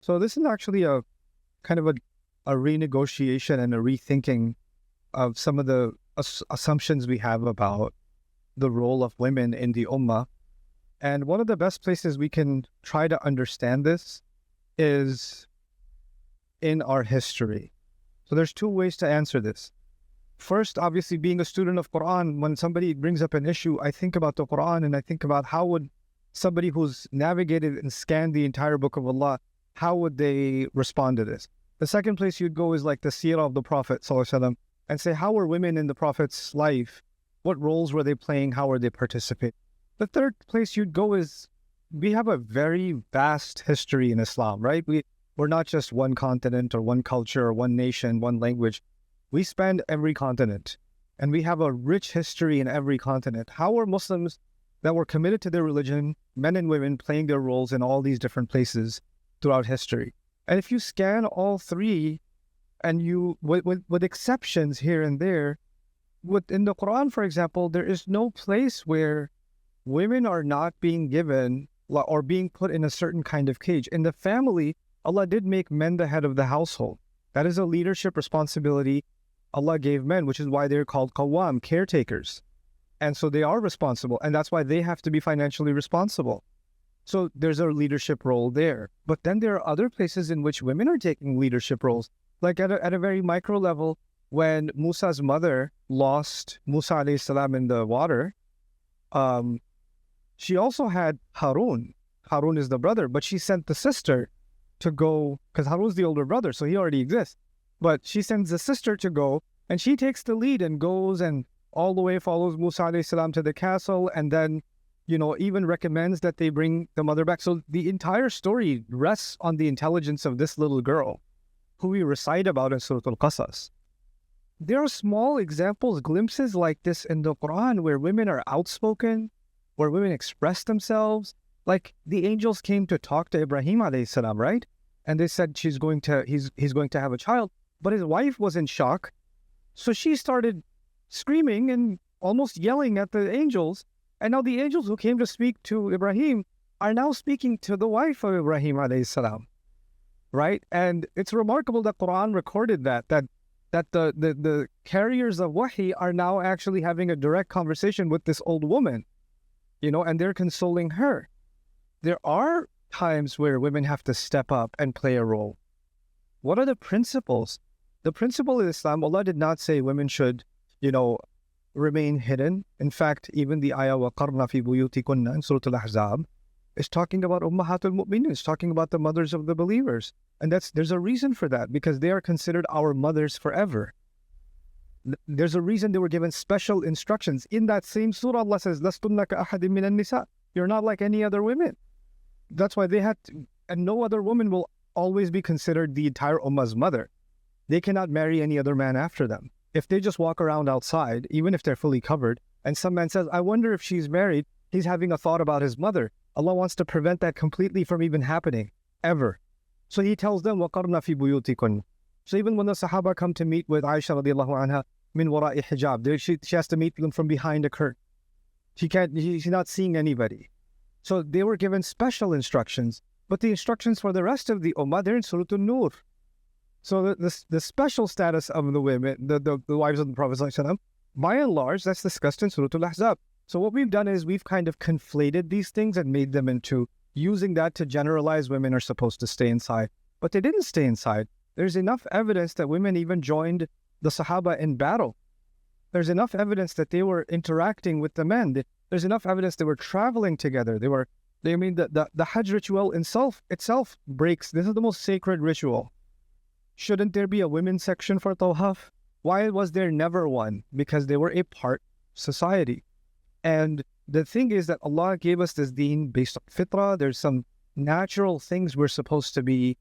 So this is actually a kind of a renegotiation and a rethinking of some of the assumptions we have about the role of women in the ummah. And one of the best places we can try to understand this is in our history. So there's two ways to answer this. First, obviously, being a student of Quran, when somebody brings up an issue, I think about the Quran and I think about how would somebody who's navigated and scanned the entire book of Allah, how would they respond to this? The second place you'd go is like the seerah of the Prophet ﷺ, and say, how were women in the Prophet's life? What roles were they playing? How were they participating? The third place you'd go is, we have a very vast history in Islam, right? We're not just one continent or one culture or one nation, one language. We span every continent, and we have a rich history in every continent. How are Muslims that were committed to their religion, men and women, playing their roles in all these different places throughout history? And if you scan all three, and you, with exceptions here and there, in the Quran, for example, there is no place where women are not being given or being put in a certain kind of cage. In the family, Allah did make men the head of the household. That is a leadership responsibility Allah gave men, which is why they're called qawwam, caretakers. And so they are responsible, and that's why they have to be financially responsible. So there's a leadership role there. But then there are other places in which women are taking leadership roles. Like at a very micro level, when Musa's mother lost Musa alayhi salam in the water, she also had Harun. Harun is the brother, but she sent the sister to go, because Harun's the older brother, so he already exists. But she sends the sister to go, and she takes the lead and goes and all the way follows Musa alayhi salam to the castle, and then, even recommends that they bring the mother back. So the entire story rests on the intelligence of this little girl, who we recite about in Surah Al-Qasas. There are small examples, glimpses like this in the Quran where women are outspoken, where women express themselves. Like the angels came to talk to Ibrahim alayhi salam, right? And they said he's going to have a child, but his wife was in shock. So she started screaming and almost yelling at the angels. And now the angels who came to speak to Ibrahim are now speaking to the wife of Ibrahim alayhi salam, right? And it's remarkable that Quran recorded that the carriers of wahi are now actually having a direct conversation with this old woman, and they're consoling her. There are times where women have to step up and play a role. What are the principles? The principle in Islam, Allah did not say women should, remain hidden. In fact, even the ayah وَقَرْنَ فِي بُيُوتِكُنَّ in Surah Al-Ahzab is talking about Ummahatul Mu'minin, it's talking about the mothers of the believers. And there's a reason for that, because they are considered our mothers forever. There's a reason they were given special instructions. In that same surah, Allah says, لَسْتُنَّ كَأَحَدٍ مِّنَ النِّسَاءِ, you're not like any other women. That's why they had to, and no other woman will always be considered the entire ummah's mother. They cannot marry any other man after them. If they just walk around outside, even if they're fully covered, and some man says, I wonder if she's married, he's having a thought about his mother. Allah wants to prevent that completely from even happening, ever. So he tells them, وَقَرْنَ فِي بُيُوتِكُنَّ. So even when the Sahaba come to meet with Aisha radiallahu anha, min wara'i hijab, she has to meet them from behind a curtain. She's not seeing anybody. So they were given special instructions, but the instructions for the rest of the ummah, they're in Surah An-Nur. So the special status of the women, the wives of the Prophet ﷺ, by and large, that's discussed in Surah Al-Ahzab. So what we've done is we've kind of conflated these things and made them into using that to generalize women are supposed to stay inside. But they didn't stay inside. There's enough evidence that women even joined the Sahaba in battle. There's enough evidence that they were interacting with the men. There's enough evidence they were traveling together. The Hajj ritual itself breaks. This is the most sacred ritual. Shouldn't there be a women's section for Tawaf? Why was there never one? Because they were a part society. And the thing is that Allah gave us this deen based on fitrah. There's some natural things we're supposed to be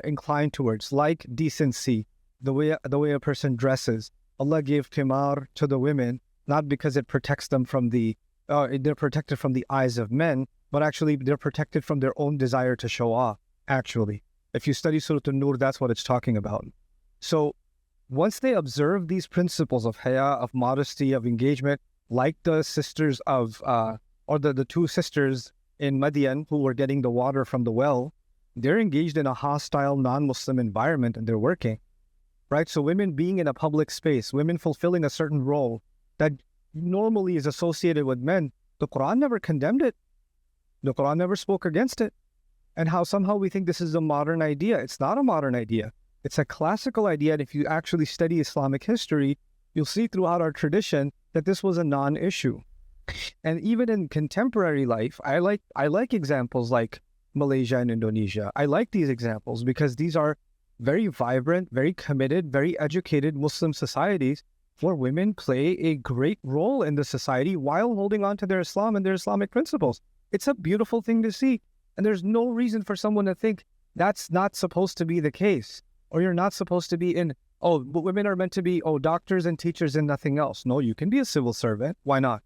inclined towards, like decency, the way a person dresses. Allah gave khimar to the women, not because it protects them from they're protected from the eyes of men, but actually they're protected from their own desire to show off, actually. If you study Surah An-Nur, that's what it's talking about. So once they observe these principles of haya, of modesty, of engagement, like the sisters of, or the two sisters in Madian who were getting the water from the well, they're engaged in a hostile non-Muslim environment and they're working, right? So women being in a public space, women fulfilling a certain role that normally is associated with men, the Quran never condemned it. The Quran never spoke against it. And how somehow we think this is a modern idea. It's not a modern idea. It's a classical idea. And if you actually study Islamic history, you'll see throughout our tradition that this was a non-issue. And even in contemporary life, I like examples like Malaysia and Indonesia. I like these examples because these are very vibrant, very committed, very educated Muslim societies where women play a great role in the society while holding on to their Islam and their Islamic principles. It's a beautiful thing to see. And there's no reason for someone to think that's not supposed to be the case. Or you're not supposed to be in, oh, but women are meant to be, oh, doctors and teachers and nothing else. No, you can be a civil servant. Why not?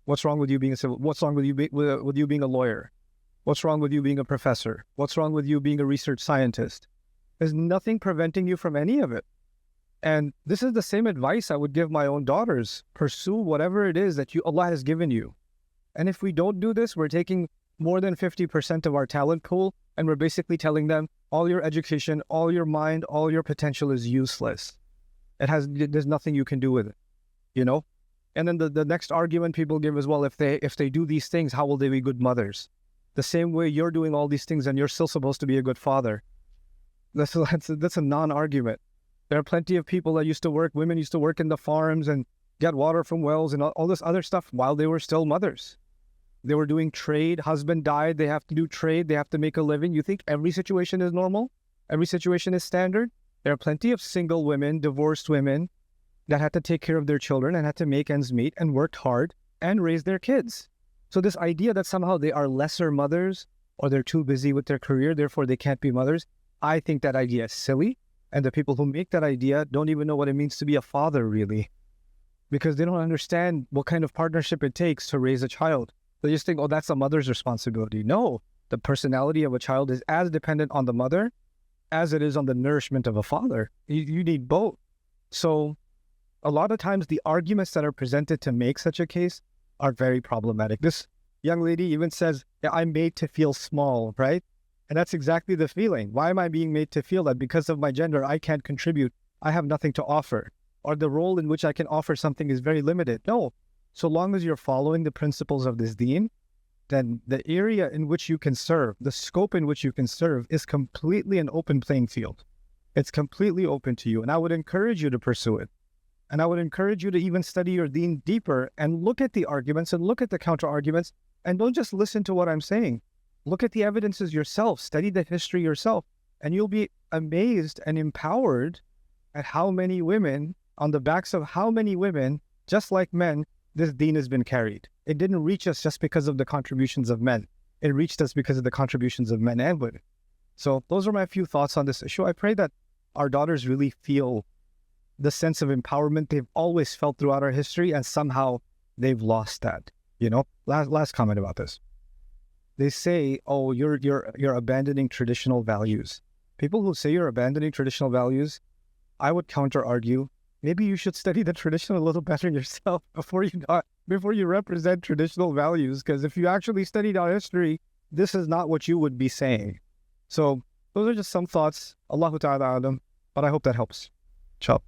What's wrong with you being what's wrong with you, with you being a lawyer? What's wrong with you being a professor? What's wrong with you being a research scientist? There's nothing preventing you from any of it. And this is the same advice I would give my own daughters. Pursue whatever it is that Allah has given you. And if we don't do this, we're taking more than 50% of our talent pool, and we're basically telling them, all your education, all your mind, all your potential is useless. There's nothing you can do with it, you know? And then the next argument people give is, well, if they do these things, how will they be good mothers? The same way you're doing all these things and you're still supposed to be a good father. That's a non-argument. There are plenty of people that women used to work in the farms and get water from wells and all this other stuff while they were still mothers. They were doing trade, husband died, they have to do trade, they have to make a living. You think every situation is normal? Every situation is standard? There are plenty of single women, divorced women that had to take care of their children and had to make ends meet and worked hard and raise their kids. So this idea that somehow they are lesser mothers or they're too busy with their career, therefore they can't be mothers, I think that idea is silly. And the people who make that idea don't even know what it means to be a father, really, because they don't understand what kind of partnership it takes to raise a child. They just think, oh, that's a mother's responsibility. No, the personality of a child is as dependent on the mother as it is on the nourishment of a father. You need both. So a lot of times the arguments that are presented to make such a case are very problematic. This young lady even says, yeah, I'm made to feel small, right? And that's exactly the feeling. Why am I being made to feel that because of my gender, I can't contribute, I have nothing to offer, or the role in which I can offer something is very limited? No. So long as you're following the principles of this deen, then the area in which you can serve, the scope in which you can serve is completely an open playing field. It's completely open to you. And I would encourage you to pursue it. And I would encourage you to even study your deen deeper and look at the arguments and look at the counter arguments, and don't just listen to what I'm saying. Look at the evidences yourself, study the history yourself, and you'll be amazed and empowered at how many women, on the backs of how many women, just like men, this deen has been carried. It didn't reach us just because of the contributions of men. It reached us because of the contributions of men and women. So those are my few thoughts on this issue. I pray that our daughters really feel the sense of empowerment they've always felt throughout our history, and somehow they've lost that. You know, last comment about this. They say, oh, you're abandoning traditional values. People who say you're abandoning traditional values, I would counter argue, maybe you should study the tradition a little better yourself before you represent traditional values. Because if you actually studied our history, this is not what you would be saying. So those are just some thoughts. Allahu Ta'ala Alam. But I hope that helps. Ciao.